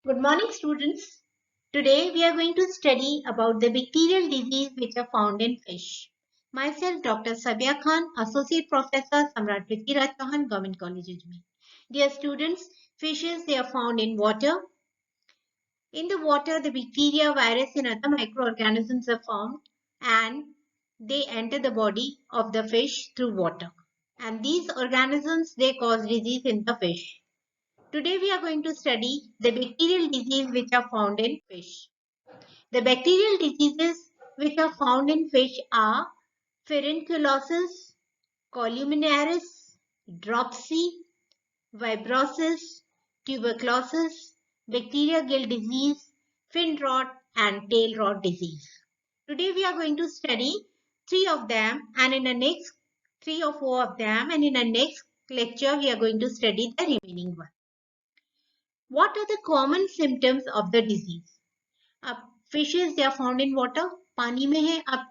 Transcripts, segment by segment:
Good morning, students. Today we are going to study about the bacterial disease which are found in fish. Myself, Dr. Sabia Khan, Associate Professor, Samrat Prithviraj Chauhan, Government College, Ajmer. Dear students, fishes they are found in water. In the water, the bacteria, virus, and other microorganisms are found, and they enter the body of the fish through water. And these organisms they cause disease in the fish. Today we are going to study the bacterial disease which are found in fish. The bacterial diseases which are found in fish are Furunculosis, Columinaris, Dropsy, Vibrosis, Tuberculosis, bacteria gill disease, fin rot and tail rot disease. Today we are going to study three of them and in the next 3 or 4 of them and in the next lecture we are going to study the remaining one. What are the common symptoms of the disease? अब fishes they are found in water, पानी में है. अब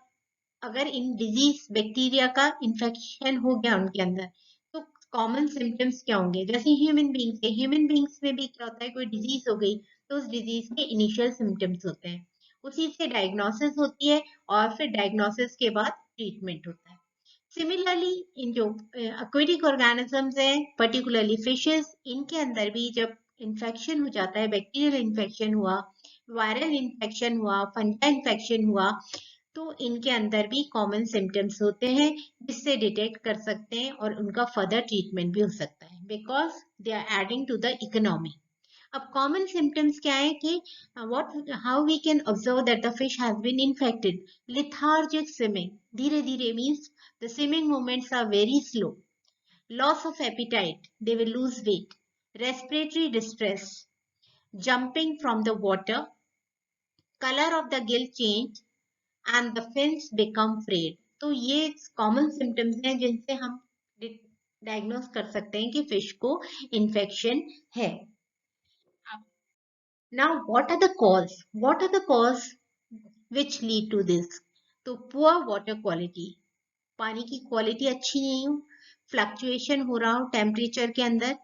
अगर इन disease bacteria का infection हो गया उनके अंदर तो कॉमन सिम्टम्स क्या होंगे? जैसे ह्यूमन बींग्स में भी क्या होता है, कोई डिजीज हो गई तो उस डिजीज के इनिशियल सिम्टम्स होते हैं, उसी से डायग्नोसिस होती है और फिर डायग्नोसिस के बाद ट्रीटमेंट होता है. सिमिलरली इन जो एक्वेटिक ऑर्गेनिजम्स हैं, पर्टिकुलरली फिशेस, इनके अंदर भी जब इन्फेक्शन हो जाता है, बैक्टीरियल इन्फेक्शन हुआ, वायरल इन्फेक्शन हुआ, फंगल इन्फेक्शन हुआ, तो इनके अंदर भी कॉमन सिम्टम्स होते हैं जिससे डिटेक्ट कर सकते हैं और उनका फर्दर ट्रीटमेंट भी हो सकता है because they are adding to the economy. अब कॉमन सिम्टम्स क्या है कि how we can observe that the fish has been infected. Lethargic swimming, धीरे धीरे means the swimming movements are very slow. Loss of appetite, they will lose weight. Respiratory distress, jumping from the water, color of the gill change and the fins become frayed. तो ये common symptoms हैं जिनसे हम diagnose कर सकते हैं कि fish को इन्फेक्शन है. Now what are the cause which lead to this? तो poor water quality, पानी की क्वालिटी अच्छी नहीं हो, फ्लक्चुएशन हो रहा हो टेम्परेचर के अंदर,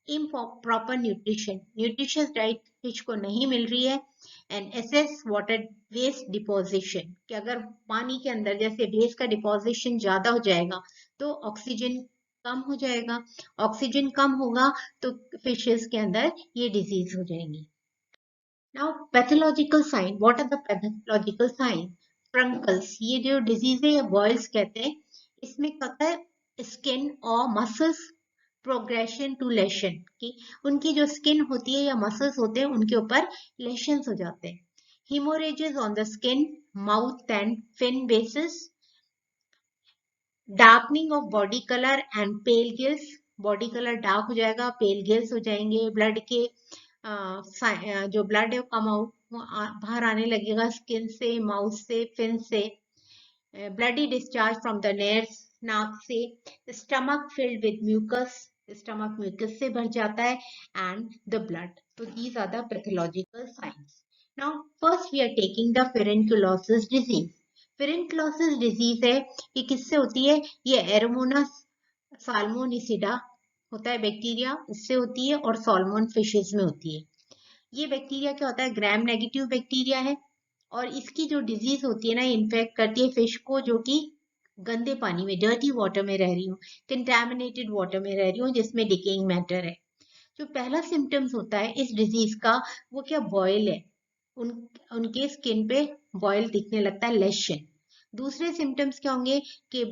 इम्प्रॉपर न्यूट्रिशियस डाइट फिश को नहीं मिल रही है, and excess water waste deposition, कि अगर पानी के अंदर जैसे वेस्ट का डिपोजिशन ज्यादा हो जाएगा तो ऑक्सीजन कम हो जाएगा, ऑक्सीजन कम होगा तो फिशेस के अंदर ये डिजीज हो जाएंगी. Now pathological sign, what are the pathological sign? Furuncles, ये जो डिजीज है ये बॉयल्स कहते हैं. इसमें क्या होता है, स्किन और मसल्स प्रोग्रेशन टू लेशन, कि उनकी जो स्किन होती है या मसल्स होते हैं उनके ऊपर लेशंस हो जाते हैं. Haemorrhages on the skin, mouth and fin bases. Darkening of body colour and pale gills, body colour dark हो जाएगा, पेल गिल्स हो जाएंगे. ब्लड के जो ब्लड है वो कम आउट बाहर आने लगेगा स्किन से, माउथ से, फिन से. Bloody discharge from the nares, नाक से. Stomach filled with mucus, stomach mucus से भर जाता है, एंड द ब्लड. तो these are the pathological signs. Now first we are taking the furunculosis disease. Furunculosis disease है, ये किससे होती है? ये एरोमोनास साल्मोनिसिडा होता है बैक्टीरिया, इससे होती है और सॉल्मन फिशेस में होती है. ये बैक्टीरिया क्या होता है? ग्राम नेगेटिव बैक्टीरिया है और इसकी जो डिजीज होती है ना, इन्फेक्ट करती है फिश को जो कि गंदे पानी में, डर्टी वाटर में रह रही हूँ, कंटेमिनेटेड वाटर में रह रही हूँ जिसमें डिकेइंग मैटर है. जो पहला सिम्टम्स होता है इस डिजीज का वो क्या? बॉयल है, उनके स्किन पे बॉयल दिखने लगता है, लेशन. दूसरे सिम्टम्स क्या होंगे कि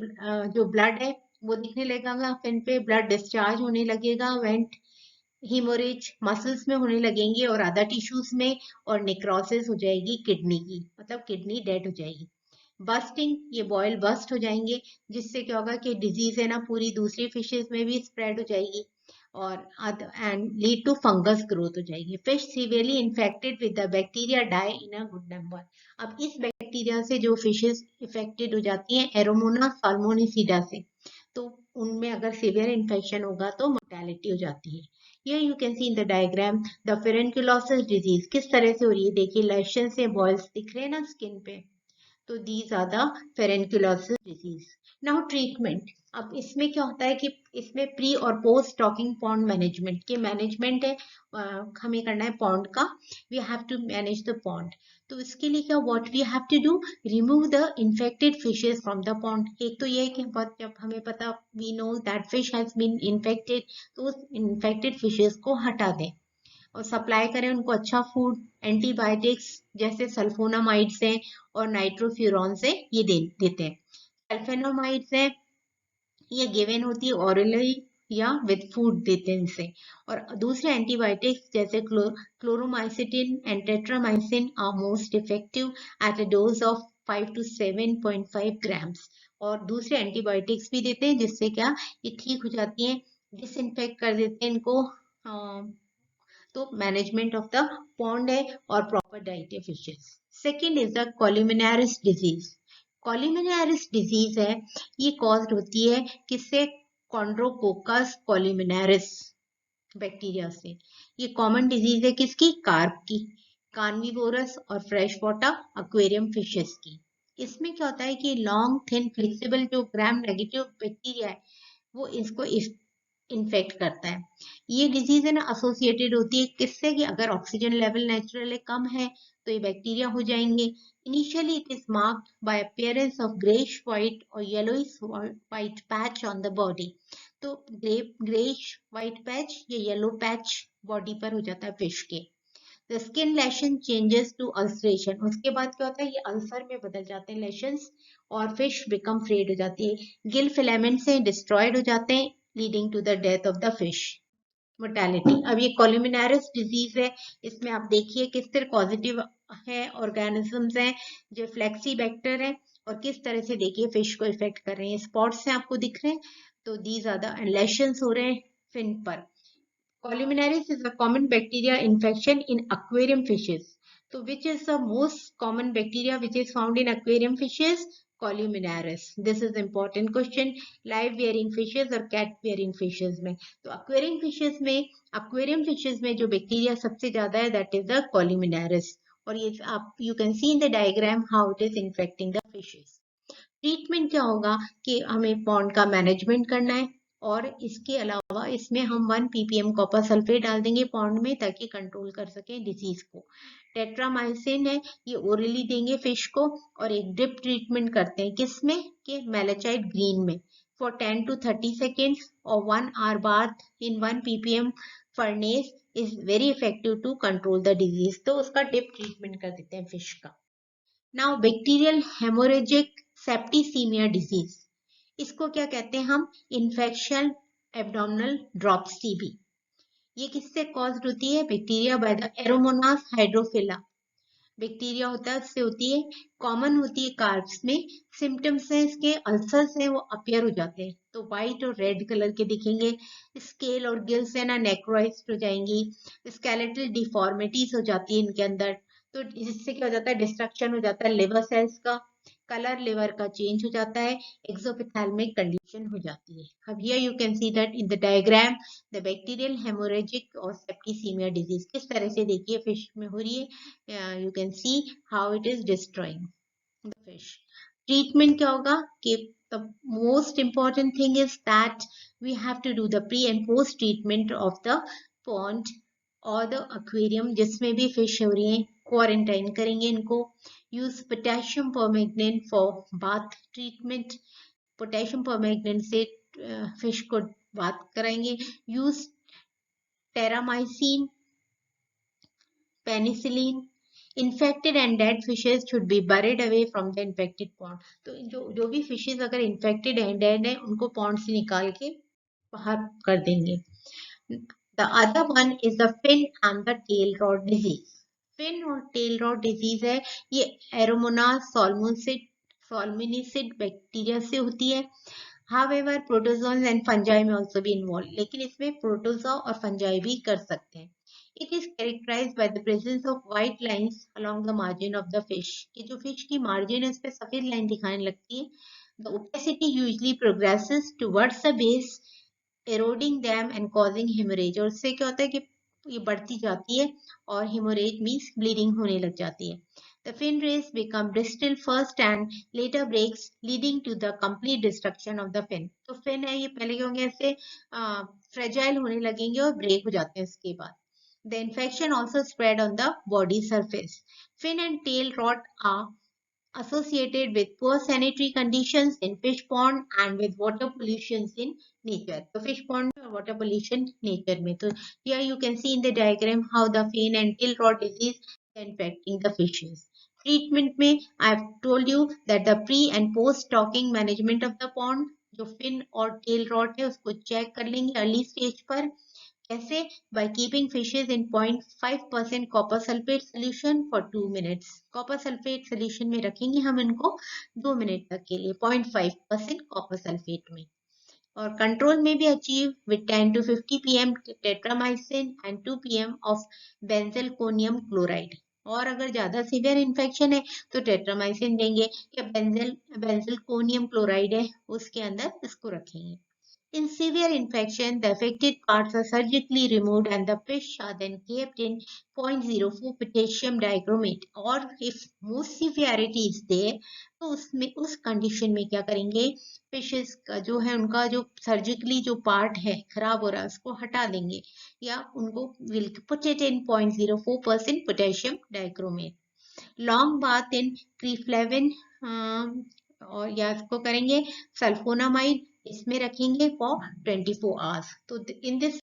जो ब्लड है वो दिखने लगेगा, फिन पे ब्लड डिस्चार्ज होने लगेगा, वेंट हीमोरेज मसल्स में होने लगेंगे और अदर टिश्यूज में, और नेक्रोसिस हो जाएगी किडनी की, मतलब किडनी डेड हो जाएगी. बस्टिंग, ये बॉयल बस्ट हो जाएंगे जिससे क्या होगा कि डिजीज है ना पूरी दूसरी फिशेस में भी स्प्रेड हो जाएगी और and lead to fungus growth हो जाएगी. Fish severely infected with the bacteria die in a good number. अब इस बैक्टीरिया से जो फिशेस इफेक्टेड हो जाती हैं एरोमोना साल्मोनिसिडा से, तो उनमें अगर सीवियर इन्फेक्शन होगा तो मोर्टेलिटी हो जाती है. Here you can see in the diagram the furunculosis disease किस तरह से हो रही है. देखिए लेशन से बॉयल्स दिख रहे हैं ना स्किन पे, तो these are the furunculosis disease. Now treatment. अब इसमें क्या होता है कि इसमें प्री और पोस्ट स्टॉकिंग पॉन्ड मैनेजमेंट के मैनेजमेंट है, हमें करना है पॉन्ड का. We have to manage the pond. तो इसके लिए क्या what we have to do, remove the infected fishes from the pond. एक तो ये है कि जब हमें पता, we know that fish has been infected, तो उस इन्फेक्टेड फिशेस को हटा दें और सप्लाई करें उनको अच्छा फूड. एंटीबायोटिक्स जैसे सल्फोनामाइड्स हैं और नाइट्रोफ्यूरॉन्स हैं, ये देते हैं. सल्फोनामाइड्स हैं, ये गिवन होती है ऑरली या विद फूड देते हैं इनसे. और दूसरे एंटीबायोटिक्स जैसे chloromycetin and tetramycin are most effective at a dose of 5 to 7.5 grams. और दूसरे एंटीबायोटिक्स भी देते हैं जिससे क्या ये ठीक हो जाती हैं, डिसइंफेक्ट कर देते हैं इनको. तो मैनेजमेंट ऑफ द पॉन्ड है और प्रॉपर डाइट है fishes. Second is the columnaris disease. Columnaris disease है, ये कॉज्ड होती है किससे, कॉन्ड्रोकोकस कॉल्यूमिनारिस बैक्टीरिया से. ये कॉमन डिजीज है किसकी, कार्प की, कार्निवोरस और फ्रेश वाटर एक्वेरियम फिशेस की. इसमें क्या होता है कि लॉन्ग थिन फ्लेक्सिबल जो ग्राम नेगेटिव बैक्टीरिया है वो इसको इन्फेक्ट करता है. ये डिजीज है ना एसोसिएटेड होती है किससे, कि अगर ऑक्सीजन लेवल नेचुरली कम है तो ये बैक्टीरिया हो जाएंगे. Initially it is marked by appearance of greyish white और yellowish white patch on the body. तो ग्रेइश व्हाइट पैच या येलो पैच बॉडी पर हो जाता है फिश के. The skin lesion changes to ulceration. उसके बाद क्या होता है, ये अल्सर में बदल जाते हैं लेशंस और फिश बिकम फ्रेड हो जाती है. गिल फिलामेंट से डिस्ट्रॉयड हो जाते हैं, leading to the death of the fish, mortality. अब ये कॉल्यूमिनारिस डिजीज है, इसमें आप देखिए किस तरह पॉजिटिव है ऑर्गेनिजम्स हैं जो फ्लेक्सीबैक्टर है और किस तरह से देखिए फिश को इफेक्ट कर रहे हैं. स्पॉट्स हैं आपको दिख रहे हैं, तो दीज आर द लेशंस हो रहे हैं फिन पर. Columnaris is a common bacteria infection in aquarium fishes. So which is the most common bacteria which is found in aquarium fishes? Columnaris. This is important question. Live bearing fishes और cat bearing fishes में. तो aquarium fishes में जो bacteria सबसे ज़्यादा है that is the Columnaris. और ये आप you can see in the diagram how it is infecting the fishes. Treatment क्या होगा कि हमें पॉन्ड का मैनेजमेंट करना है और इसके अलावा इसमें हम 1 ppm कॉपर सल्फेट डाल देंगे पॉन्ड में ताकि कंट्रोल कर सकें डिजीज को. टेट्रामाइसिन है, ये ओरली देंगे फिश को. और एक ड्रिप ट्रीटमेंट करते हैं किसमें, कि मेलाचाइट ग्रीन में फॉर 10 to 30 seconds और 1 hour bath in 1 ppm furanace is very effective to control the disease. तो उसका ड्रिप ट्रीटमेंट कर देते हैं फिश का. Now bacterial haemorrhagic septicaemia disease, इसको क्या कहते हैं हम, इन्फेक्शन एब्डोमिनल ड्रॉप्स टीबी. ये किससे कॉज्ड होती है, bacteria by the Aeromonas Hydrophila bacteria होता है उससे होती है. कॉमन होती है कार्प्स में. सिम्टम्स हैं इसके, अल्सर्स हैं वो अपीयर हो जाते हैं, तो व्हाइट और रेड कलर के दिखेंगे. स्केल और गिल्स है ना नेक्रोइज्ड हो जाएंगी. स्केलेटल डिफॉर्मिटीज हो जाती है इनके अंदर. तो इससे क्या हो जाता है, डिस्ट्रक्शन हो जाता है लिवर सेल्स का, कलर लिवर का चेंज हो जाता है, एक्सोपिथेल्मिक कंडीशन हो जाती है. अब here you can see that in the diagram the bacterial haemorrhagic और सेप्टिसीमिया डिजीज किस तरह से देखिए फिश में हो रही है. You can see how it is destroying the fish. Treatment क्या होगा कि the most important thing is that we have to do the pre and post treatment of the pond और the aquarium जिसमें भी fish हो रही हैं, quarantine करेंगे इनको. Use potassium permanganate for bath treatment. Potassium permanganate से फिश को बाथ कराएंगे. Use Terramycin, penicillin. Infected and dead fishes should be buried away from the infected pond. तो जो भी फिशेज अगर इन्फेक्टेड है, डेड है, उनको पॉन्ड से निकाल के बाहर कर देंगे. The other one is the fin and the tail rot disease. Fin और टेल रॉट डिजीज है, ये एरोमोनास सोलमिनिसिड बैक्टीरिया से होती है. However, protozoans and fungi may also be involved. लेकिन इसमें प्रोटोजोआ और फंजाई भी कर सकते हैं. It is characterized by the presence of white lines along the margin of the fish. कि जो फिश की मार्जिन है उस पे सफेद लाइन दिखाने लगती है. The opacity usually progresses towards the base, eroding them and causing hemorrhage. और इससे क्या होता है कि ये बढ़ती जाती है और हेमोरेज मीन्स ब्लीडिंग होने लग जाती है. The fin rays become brittle first and later breaks, leading to the complete destruction of the fin. तो fin है ये पहले क्या होंगे ऐसे fragile होने लगेंगे और break हो जाते हैं इसके बाद. The infection also spread on the body surface. Fin and tail rot are associated with poor sanitary conditions in fish pond and with water pollution in nature. So fish pond or water pollution nature में. So here you can see in the diagram how the fin and tail rot disease is infecting the fishes. Treatment में I have told you that the pre and post stocking management of the pond, जो fin और tail rot है उसको check कर लेंगे early stage पर. कैसे? By keeping fishes in 0.5% copper sulfate solution for 2 minutes. Copper sulfate solution में रखेंगे हम इनको 2 मिनट तक के लिए 0.5% copper sulfate में. और कंट्रोल में भी achieve with 10 to 50 pm tetramycin and 2 pm of benzalkonium chloride. और अगर ज्यादा सीवियर इन्फेक्शन है तो टेट्रामाइसिन देंगे या बेंजलकोनियम क्लोराइड है उसके अंदर इसको रखेंगे. In severe infection, the affected parts are surgically removed and the fish are then kept in 0.04 potassium dichromate. Or if most severity is there, तो उसमें उस कंडीशन में क्या करेंगे, फिशेस का जो है उनका जो सर्जिकली जो पार्ट है खराब हो रहा है उसको हटा देंगे या उनको will put it in 0.04% potassium dichromate. Long bath in acriflavine और या इसको करेंगे सल्फोनामाइड इसमें रखेंगे फॉर 24 आवर्स. तो इन दिस